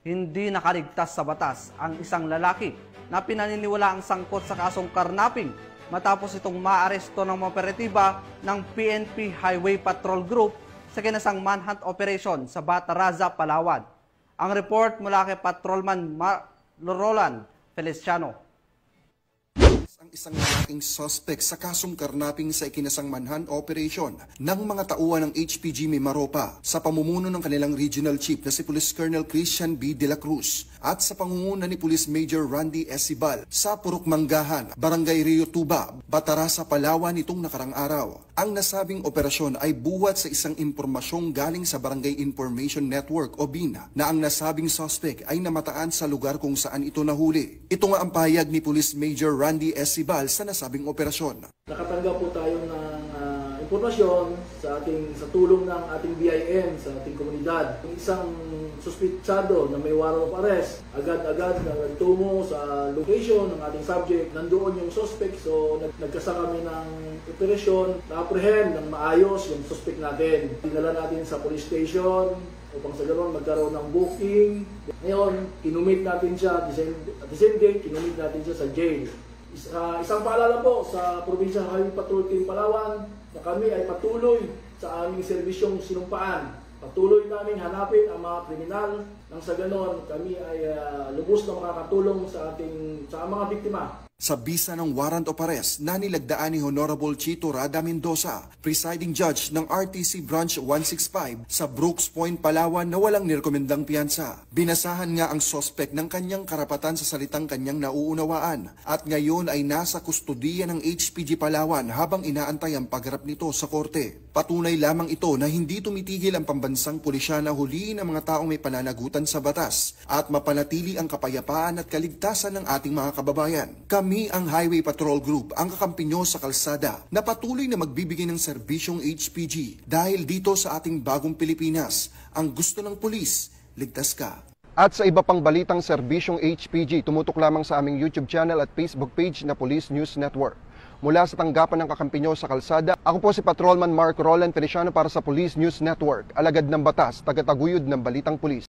Hindi nakaligtas sa batas ang isang lalaki na pinaniniwalaang sangkot sa kasong karnaping matapos itong maaresto ng operatiba ng PNP Highway Patrol Group sa kinasang manhunt operation sa Bataraza, Palawan. Ang report mula kay Patrolman Roland Feliciano. Ang isang lalaking suspect sa kasong karnaping sa ikinasang manhunt operation ng mga tauhan ng HPG Mimaropa sa pamumuno ng kanilang regional chief na si Police Colonel Christian B. De La Cruz at sa pangunguna ni Police Major Randy Esibal sa Purok Manggahan, Barangay Rio Tuba, Bataraza, Palawan nitong nakarang araw. Ang nasabing operasyon ay buwat sa isang impormasyong galing sa Barangay Information Network o BINA na ang nasabing suspect ay namataan sa lugar kung saan ito nahuli. Ito nga ang pahayag ni Police Major Randy Esibal sa nasabing operasyon. Nakatanggap po tayo ng impormasyon sa tulong ng ating BIN sa ating komunidad. Isang suspitsado na may warrant of arrest, agad-agad na nagtungo sa location ng ating subject. Nandoon yung suspect, so nagkasa kami ng operasyon na apprehend ng maayos yung suspect natin. Dinala natin sa police station upang sa ganoon magkaroon ng booking. Ngayon, kinumit natin siya, at the same day, kinumit natin siya sa jail. Isang paalala po sa Provincial Highway Patrol Team Palawan na kami ay patuloy sa aming serbisyong sinumpaan. Patuloy namin hanapin ang mga kriminal nang sa ganon kami ay lubos na makakatulong sa mga biktima. Sa bisa ng warrant of arrest na nilagdaan ni Honorable Chito Rada Mendoza, presiding judge ng RTC Branch 165 sa Brooks Point, Palawan na walang nirekomendang piyansa. Binasahan nga ang suspect ng kanyang karapatan sa salitang kanyang nauunawaan at ngayon ay nasa kustudiya ng HPG Palawan habang inaantay ang pagharap nito sa korte. Patunay lamang ito na hindi tumitigil ang pambansang pulisya na huliin ang mga taong may pananagutan sa batas at mapanatili ang kapayapaan at kaligtasan ng ating mga kababayan. Kami ang Highway Patrol Group, ang kakampi nyo sa kalsada na patuloy na magbibigay ng serbisyong HPG dahil dito sa ating bagong Pilipinas, ang gusto ng pulis, ligtas ka. At sa iba pang balitang serbisyong HPG, tumutok lamang sa aming YouTube channel at Facebook page na Police News Network. Mula sa tanggapan ng kakampi nyo sa kalsada, ako po si Patrolman Roland Feliciano para sa Police News Network, alagad ng batas, tagataguyod ng balitang pulis.